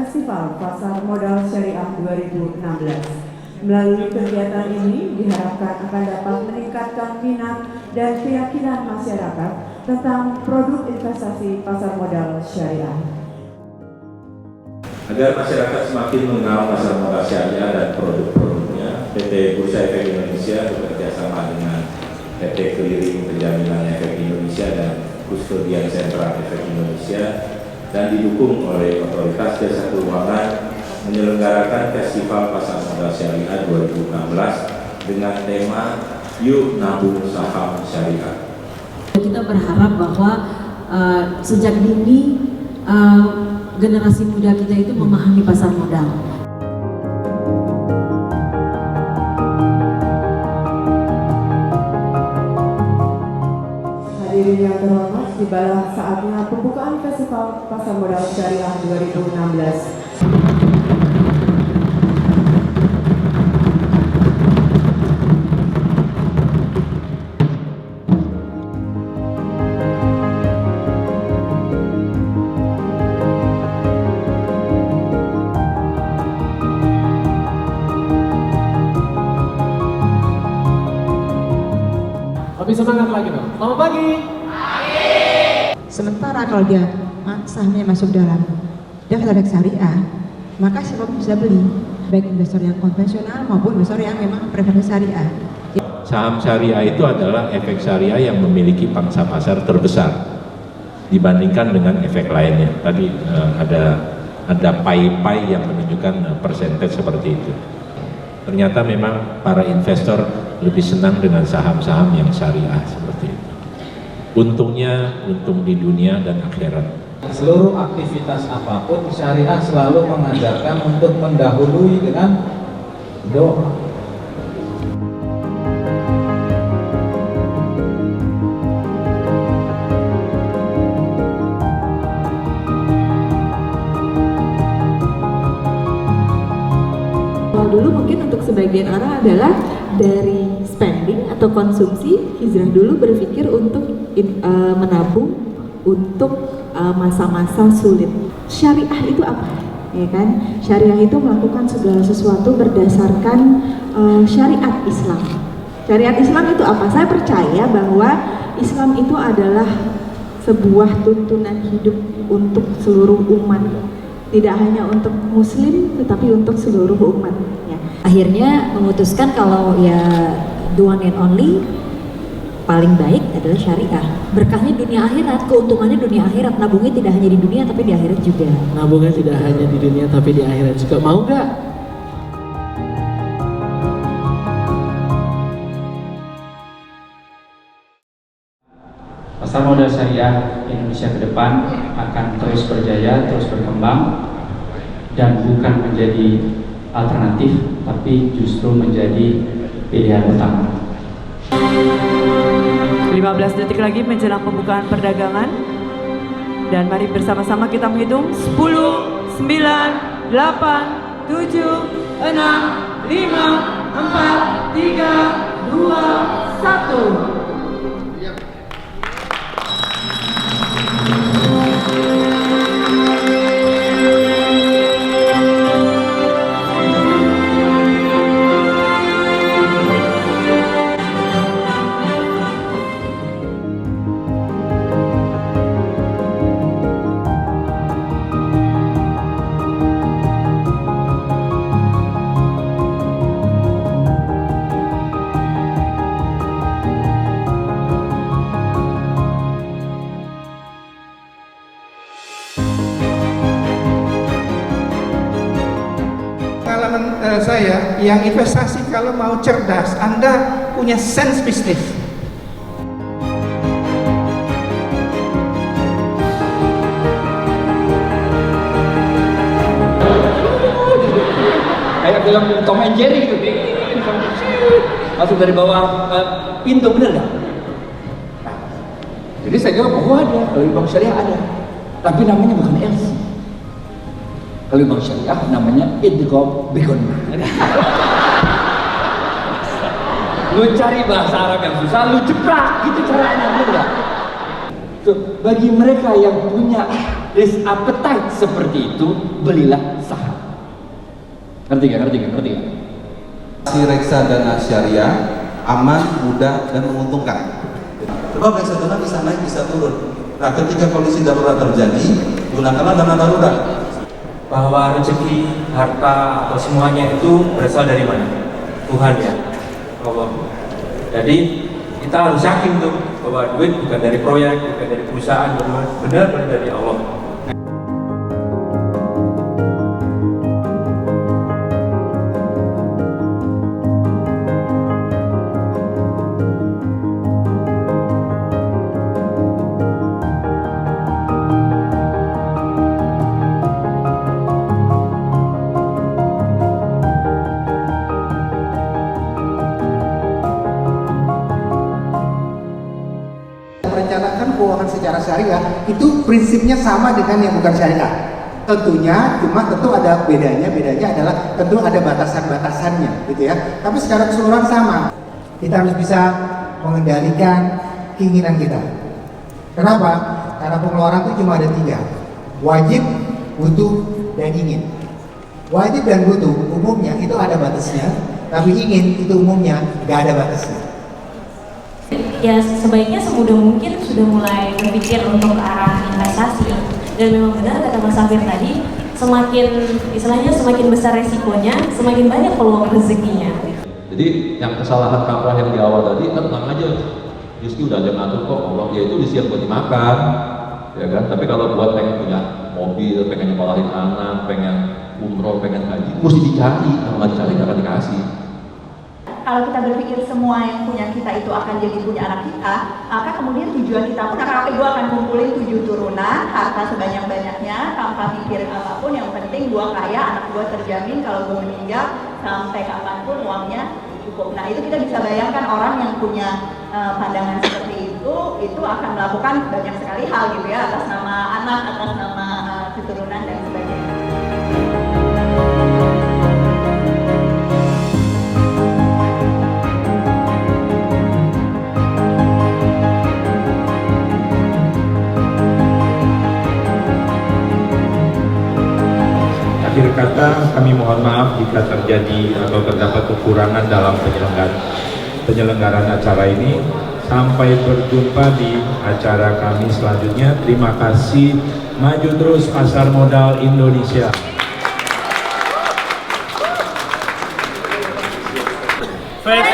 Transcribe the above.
Festival Pasar Modal Syariah 2016. Melalui kegiatan ini diharapkan akan dapat meningkatkan minat dan keyakinan masyarakat tentang produk investasi pasar modal syariah. Agar masyarakat semakin mengenal pasar modal syariah dan produk-produknya, PT Bursa Efek Indonesia bekerjasama dengan PT Clearing Penjaminan Efek Indonesia dan Kustodian Sentral Efek Indonesia dan didukung oleh Otoritas Jasa Keuangan menyelenggarakan Festival Pasar Modal Syariah 2016 dengan tema Yuk Nabung Saham Syariah. Kita berharap bahwa sejak dini generasi muda kita itu memahami pasar modal. Hadirin yang terhormat, tibalah saatnya pembukaan Festival Pasar Modal Syariah 2016. Lebih semangat lagi dong. Selamat pagi. Sementara kalau dia sahamnya masuk dalam daftar efek syariah, maka siapapun bisa beli, baik investor yang konvensional maupun investor yang memang preferensi syariah. Saham syariah itu adalah efek syariah yang memiliki pangsa pasar terbesar dibandingkan dengan efek lainnya. Tadi ada pie yang menunjukkan persentase seperti itu. Ternyata memang para investor lebih senang dengan saham-saham yang syariah seperti itu. Untungnya untung di dunia dan akhirat. Seluruh aktivitas apapun syariah selalu mengajarkan untuk mendahului dengan doa. Dulu mungkin untuk sebagian orang adalah dari spending atau konsumsi, hijrah dulu berpikir untuk menabung untuk masa-masa sulit. Syariah itu apa? Ya kan? Syariah itu melakukan segala sesuatu berdasarkan syariat Islam. Syariat Islam itu apa? Saya percaya bahwa Islam itu adalah sebuah tuntunan hidup untuk seluruh umat. Tidak hanya untuk muslim, tetapi untuk seluruh umat. Ya. Akhirnya memutuskan kalau ya the one and only paling baik adalah syariah. Berkahnya dunia akhirat, keuntungannya dunia akhirat. Nabungnya tidak hanya di dunia tapi di akhirat juga. Nabungnya tidak hanya di dunia tapi di akhirat juga. Mau nggak? Pasar modal syariah Indonesia ke depan akan terus berjaya, terus berkembang, dan bukan menjadi alternatif, tapi justru menjadi pilihan utama. 15 detik lagi menjelang pembukaan perdagangan. Dan mari bersama-sama kita menghitung 10, 9, 8, 7, 6, 5, 4, 3, 2, 1. Pengalaman saya yang investasi kalau mau cerdas, Anda punya sense bisnis. Kayak film Tom and Jerry gitu, masuk dari bawah pintu, bener nggak? Nah, jadi saya jawab, oh ada, kalau bank syariah ada, tapi namanya bukan LC. Kalau bank syariah namanya Idgham Bikun. Lu cari bahasa Arab yang susah, lu jeprak, gitu caranya, bener nggak? Bagi mereka yang punya risk appetite seperti itu, belilah Ngerti nggak? Si reksadana syariah aman, mudah, dan menguntungkan. Sebab reksadana bisa naik, bisa turun. Nah, ketika kondisi darurat terjadi, gunakanlah dana darurat. Bahwa rezeki, harta, atau semuanya itu berasal dari mana? Tuhan ya, Allah. Jadi kita harus yakin tuh bahwa duit bukan dari proyek, bukan dari perusahaan, benar-benar dari Allah. Merencanakan keuangan secara syariah itu prinsipnya sama dengan yang bukan syariah. Tentunya, cuma tentu ada bedanya adalah tentu ada batasan-batasannya gitu ya. Tapi secara keseluruhan sama. Kita harus bisa mengendalikan keinginan kita. Kenapa? Karena pengeluaran itu cuma ada 3. Wajib, butuh, dan ingin. Wajib dan butuh umumnya itu ada batasnya, tapi ingin itu umumnya nggak ada batasnya. Ya sebaiknya semudah mungkin sudah mulai berpikir untuk ke arah investasi. Dan memang benar kata Mas Safir tadi, semakin besar resikonya, semakin banyak peluang rezekinya. Jadi yang kesalahan kaprah yang di awal tadi, tenang aja, Rizky udah ada ngatur kok, Allah ya itu disiap buat dimakan, ya kan? Tapi kalau buat pengen punya mobil, pengen nyekolahin anak, pengen umroh, pengen haji, mesti dicari, kalau nggak dicari nggak akan dikasih. Kalau kita berpikir semua yang punya kita itu akan jadi punya anak kita, maka kemudian tujuan kita pun gue akan kumpulin 7 turunan, harta sebanyak-banyaknya, tanpa pikirin apapun, yang penting gue kaya, anak gue terjamin kalau gue meninggal, sampai kapanpun uangnya cukup. Nah itu kita bisa bayangkan orang yang punya pandangan seperti itu akan melakukan banyak sekali hal gitu ya, atas nama anak, atas nama keturunan dan sebagainya. Akhir kata, kami mohon maaf jika terjadi atau terdapat kekurangan dalam penyelenggaraan acara ini. Sampai berjumpa di acara kami selanjutnya. Terima kasih. Maju terus pasar modal Indonesia. Faith